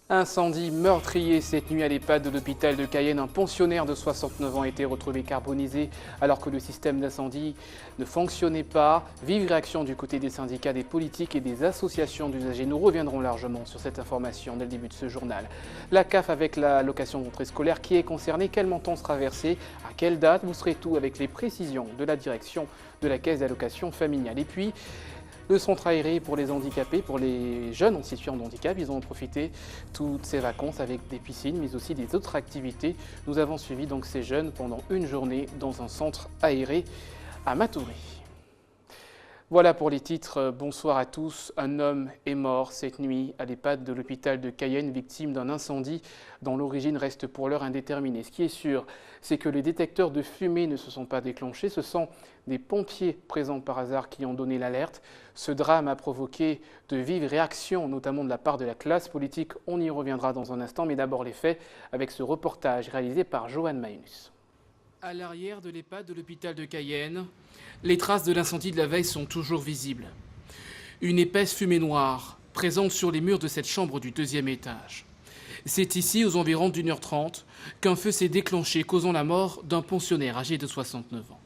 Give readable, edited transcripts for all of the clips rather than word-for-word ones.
Incendie meurtrier cette nuit à l'EHPAD de l'hôpital de Cayenne. Un pensionnaire de 69 ans a été retrouvé carbonisé alors que le système d'incendie ne fonctionnait pas. Vive réaction du côté des syndicats, des politiques et des associations d'usagers. Nous reviendrons largement sur cette information dès le début de ce journal. La CAF avec la location de rentrée scolaire, qui est concernée, quel montant sera versé, à quelle date? Vous serez tout avec les précisions de la direction de la caisse d'allocation familiale. Et puis, le centre aéré pour les handicapés, pour les jeunes en situation de handicap, ils ont profité toutes ces vacances avec des piscines, mais aussi des autres activités. Nous avons suivi donc ces jeunes pendant une journée dans un centre aéré à Matoury. Voilà pour les titres. Bonsoir à tous. Un homme est mort cette nuit à l'EHPAD de l'hôpital de Cayenne, victime d'un incendie dont l'origine reste pour l'heure indéterminée. Ce qui est sûr, c'est que les détecteurs de fumée ne se sont pas déclenchés. Ce sont des pompiers présents par hasard qui ont donné l'alerte. Ce drame a provoqué de vives réactions, notamment de la part de la classe politique. On y reviendra dans un instant, mais d'abord les faits avec ce reportage réalisé par Joanne Maïnus. À l'arrière de l'EHPAD de l'hôpital de Cayenne, les traces de l'incendie de la veille sont toujours visibles. Une épaisse fumée noire présente sur les murs de cette chambre du deuxième étage. C'est ici, aux environs d'1h30, qu'un feu s'est déclenché, causant la mort d'un pensionnaire âgé de 69 ans.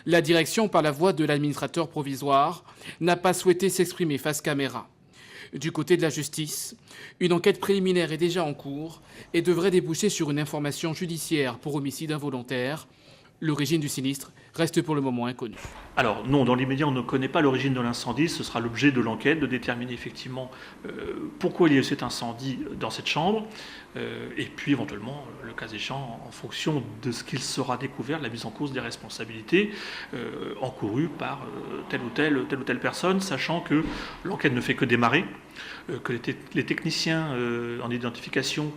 La direction, par la voix de l'administrateur provisoire, n'a pas souhaité s'exprimer face caméra. Du côté de la justice, une enquête préliminaire est déjà en cours et devrait déboucher sur une information judiciaire pour homicide involontaire. L'origine du sinistre reste pour le moment inconnue. Alors non, dans l'immédiat, on ne connaît pas l'origine de l'incendie. Ce sera l'objet de l'enquête, de déterminer effectivement pourquoi il y a eu cet incendie dans cette chambre. Et puis éventuellement, le cas échéant, en fonction de ce qu'il sera découvert, la mise en cause des responsabilités encourues par telle ou telle personne, sachant que l'enquête ne fait que démarrer, que les techniciens en identification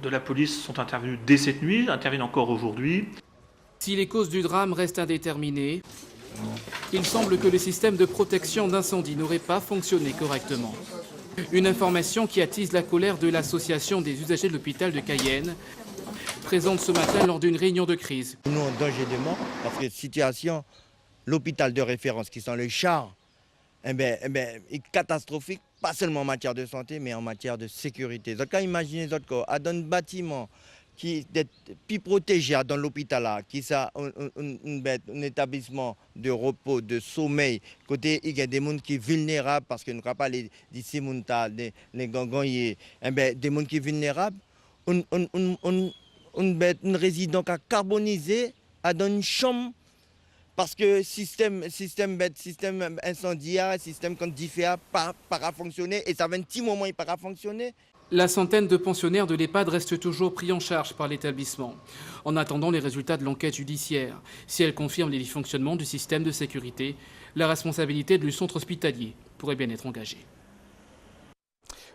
de la police sont intervenus dès cette nuit, interviennent encore aujourd'hui. Si les causes du drame restent indéterminées, il semble que le système de protection d'incendie n'aurait pas fonctionné correctement. Une information qui attise la colère de l'association des usagers de l'hôpital de Cayenne, présente ce matin lors d'une réunion de crise. Nous, en danger de mort, parce que situation, l'hôpital de référence qui sont le char, est catastrophique, pas seulement en matière de santé, mais en matière de sécurité. Donc, quand imaginez à dans un bâtiment qui est plus protégé dans l'hôpital là, qui ça un établissement de repos, de sommeil, côté il y a des gens qui sont vulnérables parce que nous ne pas les d'ici les gangans des gens qui sont vulnérables, un résident qui a carbonisé dans une chambre parce que système incendiaire, système quand il fait pas fonctionner et ça fait un petit moment il pas fonctionner. La centaine de pensionnaires de l'EHPAD reste toujours pris en charge par l'établissement, en attendant les résultats de l'enquête judiciaire. Si elle confirme les dysfonctionnements du système de sécurité, la responsabilité du centre hospitalier pourrait bien être engagée.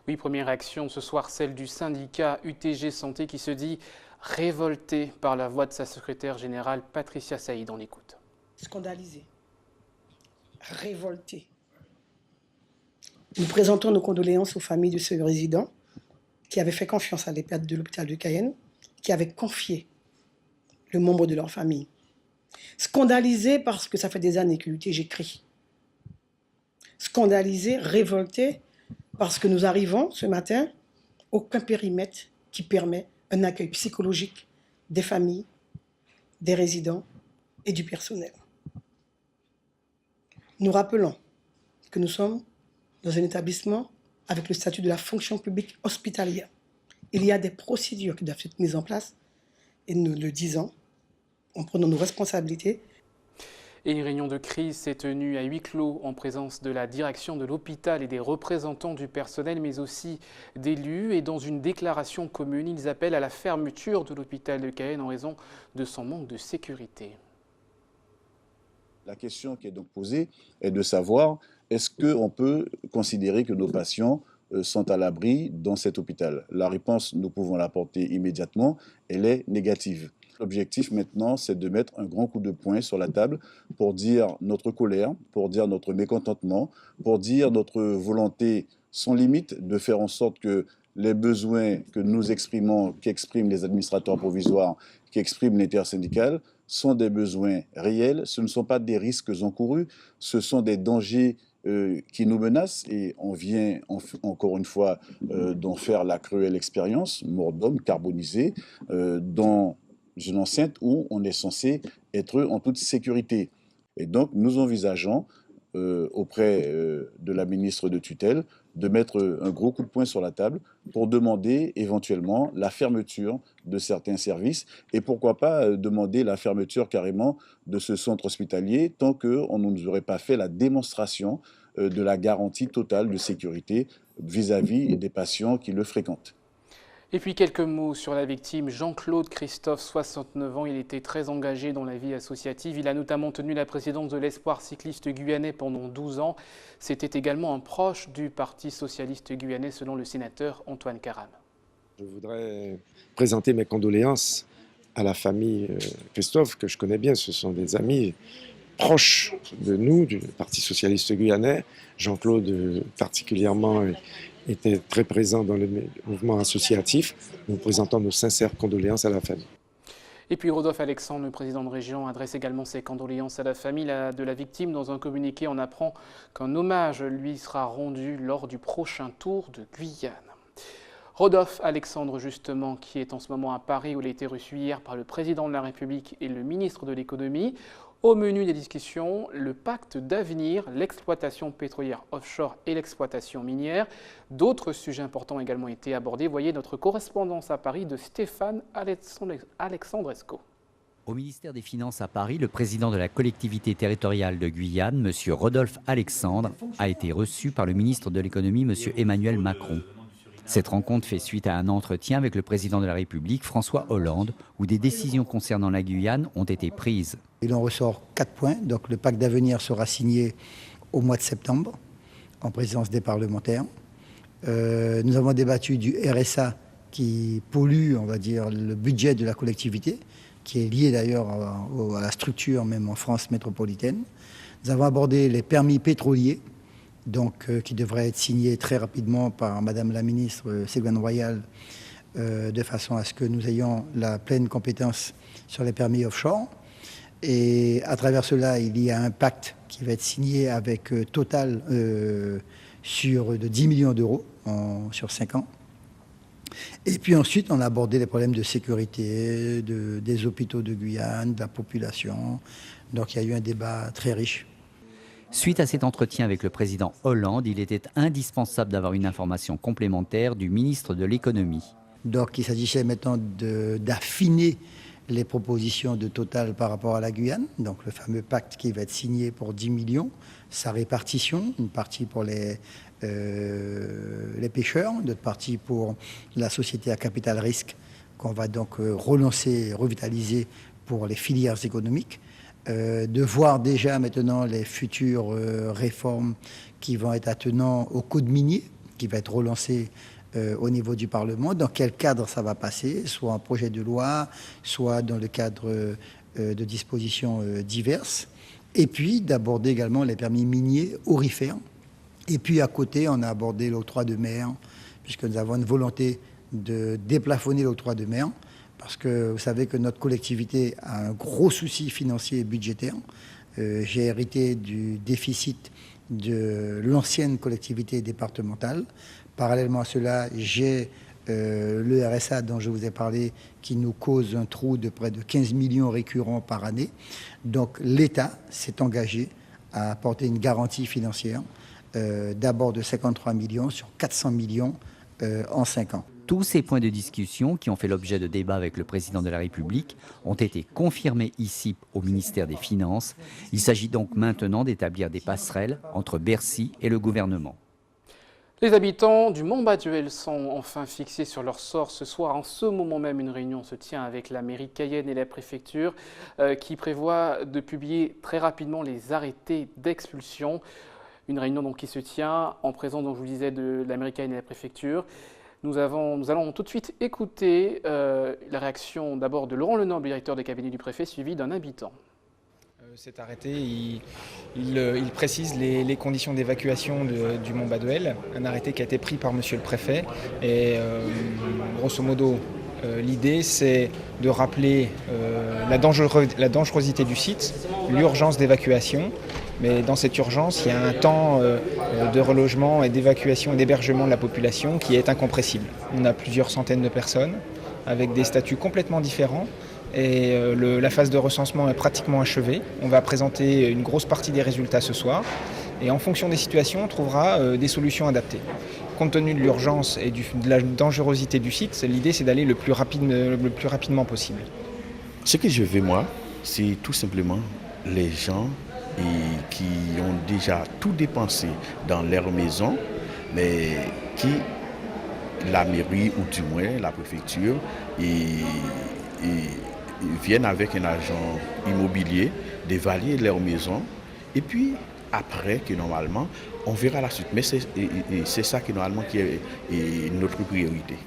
Oui, première réaction ce soir, celle du syndicat UTG Santé qui se dit révolté par la voix de sa secrétaire générale Patricia Saïd. On écoute. Scandalisé, révolté. Nous présentons nos condoléances aux familles de ce résident qui avaient fait confiance à l'EHPAD de l'hôpital de Cayenne, qui avaient confié le membre de leur famille. Scandalisé parce que ça fait des années que l'UTG crie. Scandalisé, révolté parce que nous arrivons ce matin, aucun périmètre qui permet un accueil psychologique des familles, des résidents et du personnel. Nous rappelons que nous sommes dans un établissement avec le statut de la fonction publique hospitalière. Il y a des procédures qui doivent être mises en place et nous le disons en prenant nos responsabilités. Et une réunion de crise s'est tenue à huis clos en présence de la direction de l'hôpital et des représentants du personnel, mais aussi d'élus. Et dans une déclaration commune, ils appellent à la fermeture de l'hôpital de Cayenne en raison de son manque de sécurité. La question qui est donc posée est de savoir est-ce qu'on peut considérer que nos patients sont à l'abri dans cet hôpital? La réponse, nous pouvons l'apporter immédiatement, elle est négative. L'objectif maintenant, c'est de mettre un grand coup de poing sur la table pour dire notre colère, pour dire notre mécontentement, pour dire notre volonté sans limite de faire en sorte que les besoins que nous exprimons, qu'expriment les administrateurs provisoires, qu'exprime l'intersyndicale, sont des besoins réels, ce ne sont pas des risques encourus, ce sont des dangers qui nous menace, et on vient encore une fois d'en faire la cruelle expérience, mort d'homme carbonisé, dans une enceinte où on est censé être en toute sécurité. Et donc nous envisageons auprès de la ministre de tutelle de mettre un gros coup de poing sur la table pour demander éventuellement la fermeture de certains services et pourquoi pas demander la fermeture carrément de ce centre hospitalier tant qu'on ne nous aurait pas fait la démonstration de la garantie totale de sécurité vis-à-vis des patients qui le fréquentent. Et puis quelques mots sur la victime, Jean-Claude Christophe, 69 ans. Il était très engagé dans la vie associative. Il a notamment tenu la présidence de l'Espoir cycliste guyanais pendant 12 ans. C'était également un proche du Parti socialiste guyanais, selon le sénateur Antoine Karam. Je voudrais présenter mes condoléances à la famille Christophe, que je connais bien. Ce sont des amis proches de nous, du Parti socialiste guyanais. Jean-Claude particulièrement était très présent dans le mouvement associatif. Nous présentons nos sincères condoléances à la famille. Et puis Rodolphe Alexandre, le président de région, adresse également ses condoléances à la famille de la victime. Dans un communiqué, on apprend qu'un hommage lui sera rendu lors du prochain Tour de Guyane. Rodolphe Alexandre, justement, qui est en ce moment à Paris, où il a été reçu hier par le président de la République et le ministre de l'économie. Au menu des discussions, le pacte d'avenir, l'exploitation pétrolière offshore et l'exploitation minière. D'autres sujets importants ont également été abordés. Voyez notre correspondance à Paris de Stéphane Alexandresco. Au ministère des Finances à Paris, le président de la collectivité territoriale de Guyane, M. Rodolphe Alexandre, a été reçu par le ministre de l'économie, M. Emmanuel Macron. Cette rencontre fait suite à un entretien avec le président de la République, François Hollande, où des décisions concernant la Guyane ont été prises. Il en ressort 4 points. Donc le pacte d'avenir sera signé au mois de septembre, en présence des parlementaires. Nous avons débattu du RSA qui pollue, on va dire, le budget de la collectivité, qui est lié d'ailleurs à la structure, même en France métropolitaine. Nous avons abordé les permis pétroliers, donc, qui devrait être signé très rapidement par Madame la ministre Ségolène Royal, de façon à ce que nous ayons la pleine compétence sur les permis offshore. Et à travers cela, il y a un pacte qui va être signé avec Total de 10 millions d'euros sur 5 ans. Et puis ensuite, on a abordé les problèmes de sécurité, des hôpitaux de Guyane, de la population. Donc il y a eu un débat très riche. Suite à cet entretien avec le président Hollande, il était indispensable d'avoir une information complémentaire du ministre de l'économie. Donc il s'agissait maintenant d'affiner les propositions de Total par rapport à la Guyane. Donc le fameux pacte qui va être signé pour 10 millions, sa répartition, une partie pour les pêcheurs, d'autre partie pour la société à capital risque qu'on va donc relancer, revitaliser pour les filières économiques. De voir déjà maintenant les futures réformes qui vont être attenantes au code minier, qui va être relancé au niveau du Parlement. Dans quel cadre ça va passer, soit en projet de loi, soit dans le cadre de dispositions diverses. Et puis d'aborder également les permis miniers aurifères. Et puis à côté, on a abordé l'octroi de mer, puisque nous avons une volonté de déplafonner l'octroi de mer. Parce que vous savez que notre collectivité a un gros souci financier et budgétaire. J'ai hérité du déficit de l'ancienne collectivité départementale. Parallèlement à cela, j'ai le RSA dont je vous ai parlé qui nous cause un trou de près de 15 millions récurrents par année. Donc l'État s'est engagé à apporter une garantie financière d'abord de 53 millions sur 400 millions en 5 ans. Tous ces points de discussion qui ont fait l'objet de débats avec le président de la République ont été confirmés ici au ministère des Finances. Il s'agit donc maintenant d'établir des passerelles entre Bercy et le gouvernement. Les habitants du Mont-Baduel sont enfin fixés sur leur sort ce soir. En ce moment même, une réunion se tient avec la mairie Cayenne et la préfecture qui prévoit de publier très rapidement les arrêtés d'expulsion. Une réunion donc qui se tient en présence, donc, je vous disais, de la mairie Cayenne et la préfecture. Nous allons tout de suite écouter la réaction d'abord de Laurent Lenoble, directeur des cabinets du préfet, suivi d'un habitant. Cet arrêté, il précise les conditions d'évacuation du Mont-Baduel, un arrêté qui a été pris par monsieur le préfet et grosso modo L'idée, c'est de rappeler la dangerosité du site, l'urgence d'évacuation. Mais dans cette urgence, il y a un temps de relogement et d'évacuation et d'hébergement de la population qui est incompressible. On a plusieurs centaines de personnes avec des statuts complètement différents. Et la phase de recensement est pratiquement achevée. On va présenter une grosse partie des résultats ce soir. Et en fonction des situations, on trouvera des solutions adaptées. Compte tenu de l'urgence et de la dangerosité du site, l'idée c'est d'aller le plus rapidement possible. Ce que je veux moi, c'est tout simplement les gens qui ont déjà tout dépensé dans leur maison, mais qui, la mairie ou du moins la préfecture, viennent avec un agent immobilier d'évaluer leur maison et puis après que normalement on verra la suite. Mais c'est ça qui normalement qui est notre priorité.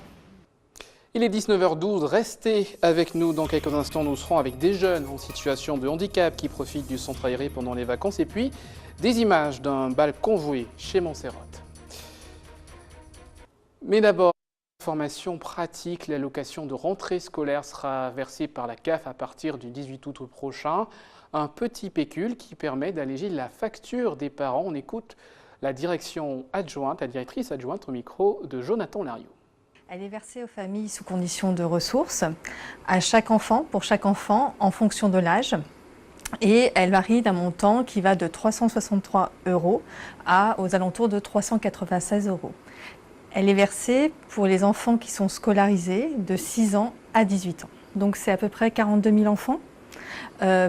Il est 19h12, restez avec nous. Dans quelques instants, nous serons avec des jeunes en situation de handicap qui profitent du centre aéré pendant les vacances et puis des images d'un bal convoué chez Montserrat. Mais d'abord, information pratique, l'allocation de rentrée scolaire sera versée par la CAF à partir du 18 août prochain. Un petit pécule qui permet d'alléger la facture des parents. On écoute la direction adjointe, la directrice adjointe au micro de Jonathan Lariot. Elle est versée aux familles sous condition de ressources, à chaque enfant, pour chaque enfant, en fonction de l'âge. Et elle varie d'un montant qui va de 363 € aux alentours de 396 €. Elle est versée pour les enfants qui sont scolarisés de 6 ans à 18 ans. Donc c'est à peu près 42 000 enfants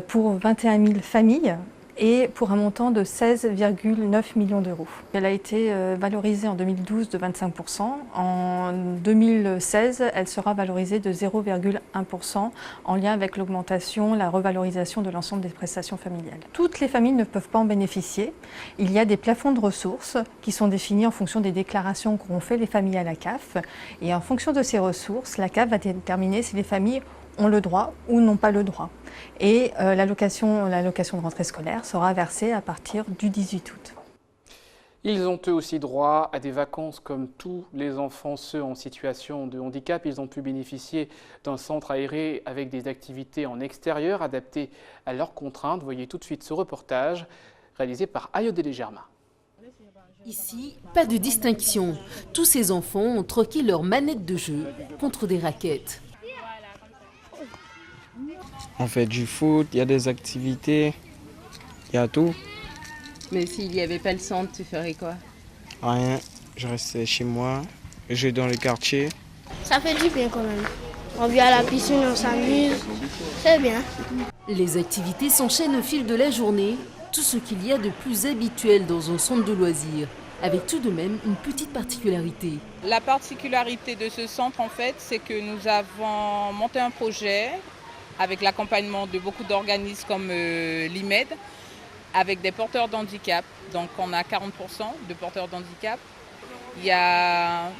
pour 21 000 familles et pour un montant de 16,9 millions d'euros. Elle a été valorisée en 2012 de 25%. En 2016, elle sera valorisée de 0,1% en lien avec l'augmentation, la revalorisation de l'ensemble des prestations familiales. Toutes les familles ne peuvent pas en bénéficier. Il y a des plafonds de ressources qui sont définis en fonction des déclarations qu'ont fait les familles à la CAF. Et en fonction de ces ressources, la CAF va déterminer si les familles ont le droit ou n'ont pas le droit. Et l'allocation de rentrée scolaire sera versée à partir du 18 août. Ils ont eux aussi droit à des vacances comme tous les enfants, ceux en situation de handicap. Ils ont pu bénéficier d'un centre aéré avec des activités en extérieur adaptées à leurs contraintes. Voyez tout de suite ce reportage réalisé par Ayodele Germain. Ici, pas de distinction. Tous ces enfants ont troqué leur manette de jeu contre des raquettes. On fait du foot, il y a des activités, il y a tout. Mais s'il n'y avait pas le centre, tu ferais quoi? Rien, je restais chez moi, je vais dans le quartier. Ça fait du bien quand même. On vient à la piscine, on s'amuse, c'est bien. Les activités s'enchaînent au fil de la journée, tout ce qu'il y a de plus habituel dans un centre de loisirs, avec tout de même une petite particularité. La particularité de ce centre, en fait, c'est que nous avons monté un projet avec l'accompagnement de beaucoup d'organismes comme l'IMED, avec des porteurs d'handicap. Donc on a 40% de porteurs d'handicap. Il y a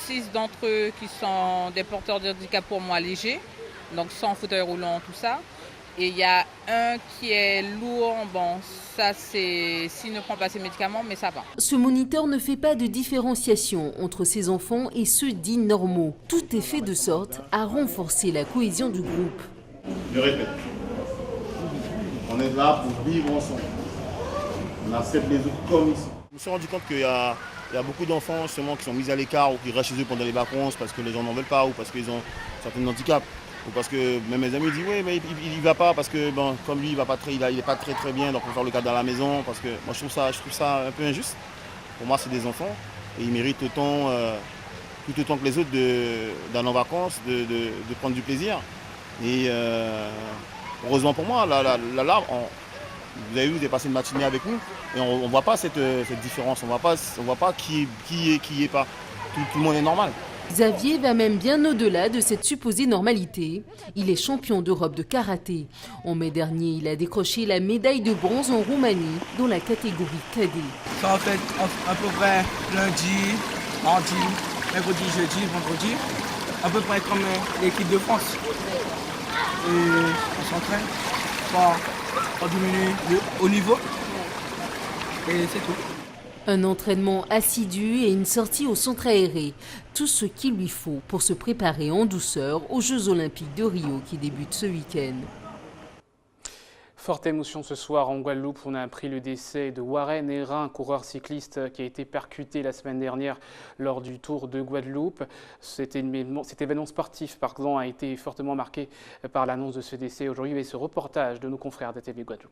6 d'entre eux qui sont des porteurs de handicap pour moi légers, donc sans fauteuil roulant, tout ça. Et il y a un qui est lourd, bon ça c'est s'il ne prend pas ses médicaments, mais ça va. Ce moniteur ne fait pas de différenciation entre ces enfants et ceux dits normaux. Tout est fait de sorte à renforcer la cohésion du groupe. Je répète, on est là pour vivre ensemble. On accepte les autres comme ils sont. Je me suis rendu compte qu'il y a beaucoup d'enfants justement qui sont mis à l'écart ou qui restent chez eux pendant les vacances parce que les gens n'en veulent pas ou parce qu'ils ont certains handicaps. Ou parce que même mes amis disent oui mais il va pas parce que bon, comme lui il n'est pas très bien, donc on va faire le cadre à la maison parce que moi je trouve ça un peu injuste. Pour moi c'est des enfants et ils méritent tout autant que les autres d'aller en vacances, de prendre du plaisir. Et heureusement pour moi, là, vous avez vu, vous avez passé une matinée avec nous et on ne voit pas cette différence, on ne voit pas qui est pas. Tout le monde est normal. Xavier va même bien au-delà de cette supposée normalité. Il est champion d'Europe de karaté. En mai dernier, il a décroché la médaille de bronze en Roumanie dans la catégorie cadet. Ça en fait à peu près lundi, mardi, mercredi, jeudi, vendredi, à peu près comme l'équipe de France. Et on s'entraîne pour diminuer le haut niveau. Et c'est tout. Un entraînement assidu et une sortie au centre aéré. Tout ce qu'il lui faut pour se préparer en douceur aux Jeux Olympiques de Rio qui débutent ce week-end. Forte émotion ce soir en Guadeloupe, on a appris le décès de Warren Hérin, un coureur cycliste qui a été percuté la semaine dernière lors du Tour de Guadeloupe. Cet événement sportif a été fortement marqué par l'annonce de ce décès aujourd'hui avec ce reportage de nos confrères de TV Guadeloupe.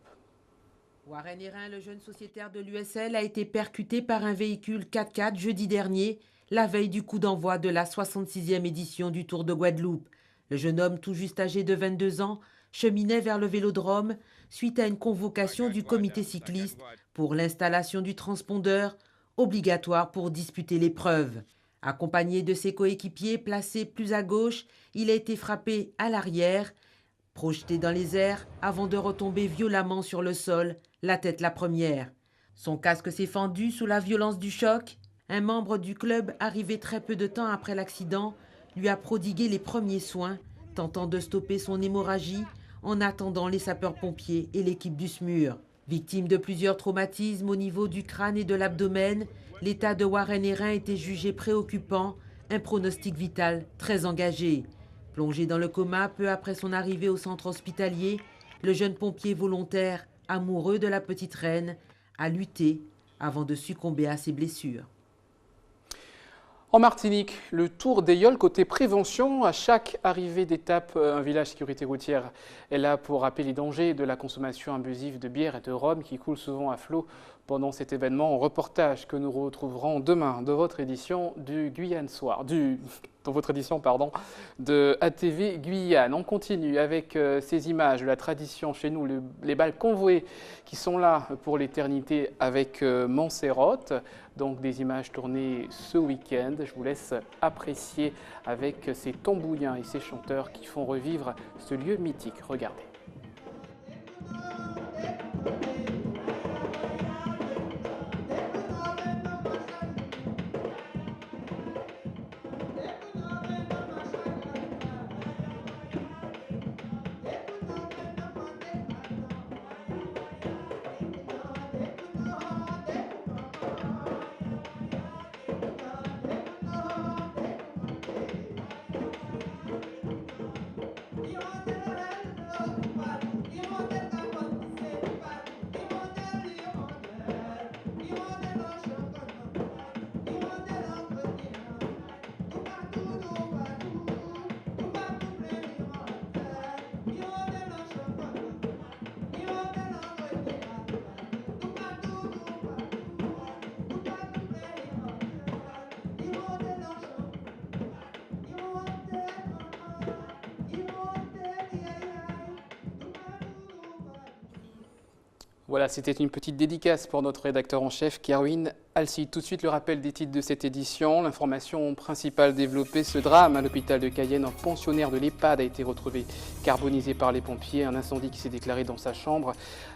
Warren Hérin, le jeune sociétaire de l'USL, a été percuté par un véhicule 4x4 jeudi dernier, la veille du coup d'envoi de la 66e édition du Tour de Guadeloupe. Le jeune homme, tout juste âgé de 22 ans, cheminait vers le vélodrome suite à une convocation du comité cycliste pour l'installation du transpondeur, obligatoire pour disputer l'épreuve. Accompagné de ses coéquipiers placés plus à gauche, il a été frappé à l'arrière, projeté dans les airs avant de retomber violemment sur le sol, la tête la première. Son casque s'est fendu sous la violence du choc. Un membre du club, arrivé très peu de temps après l'accident, lui a prodigué les premiers soins, tentant de stopper son hémorragie en attendant les sapeurs-pompiers et l'équipe du SMUR. Victime de plusieurs traumatismes au niveau du crâne et de l'abdomen, l'état de Warren Hérin était jugé préoccupant, un pronostic vital très engagé. Plongé dans le coma peu après son arrivée au centre hospitalier, le jeune pompier volontaire, amoureux de la petite reine, a lutté avant de succomber à ses blessures. En Martinique, le Tour d'Ailleul côté prévention. À chaque arrivée d'étape, un village sécurité routière est là pour rappeler les dangers de la consommation abusive de bière et de rhum qui coulent souvent à flot pendant cet événement. Un reportage que nous retrouverons demain dans votre édition du Guyane Soir, dans votre édition de ATV Guyane. On continue avec ces images de la tradition chez nous, les bals convoyés qui sont là pour l'éternité avec Montserrat. Donc des images tournées ce week-end. Je vous laisse apprécier avec ces tambouillins et ces chanteurs qui font revivre ce lieu mythique. Regardez. Voilà, c'était une petite dédicace pour notre rédacteur en chef, Kerwin Alcide. Tout de suite, le rappel des titres de cette édition. L'information principale développée, ce drame à l'hôpital de Cayenne. Un pensionnaire de l'EHPAD a été retrouvé carbonisé par les pompiers. Un incendie qui s'est déclaré dans sa chambre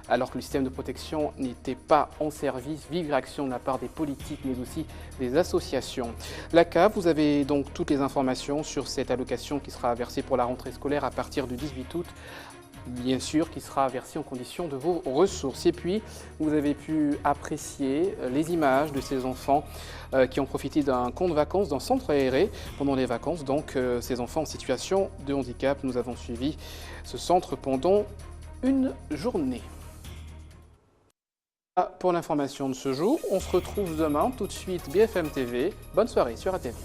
alors que le système de protection n'était pas en service. Vive réaction de la part des politiques, mais aussi des associations. La CAF, vous avez donc toutes les informations sur cette allocation qui sera versée pour la rentrée scolaire à partir du 18 août. Bien sûr, qui sera versé en condition de vos ressources. Et puis, vous avez pu apprécier les images de ces enfants qui ont profité d'un camp de vacances, d'un centre aéré pendant les vacances. Donc, ces enfants en situation de handicap, nous avons suivi ce centre pendant une journée. Pour l'information de ce jour, on se retrouve demain. Tout de suite, BFM TV. Bonne soirée sur ATV.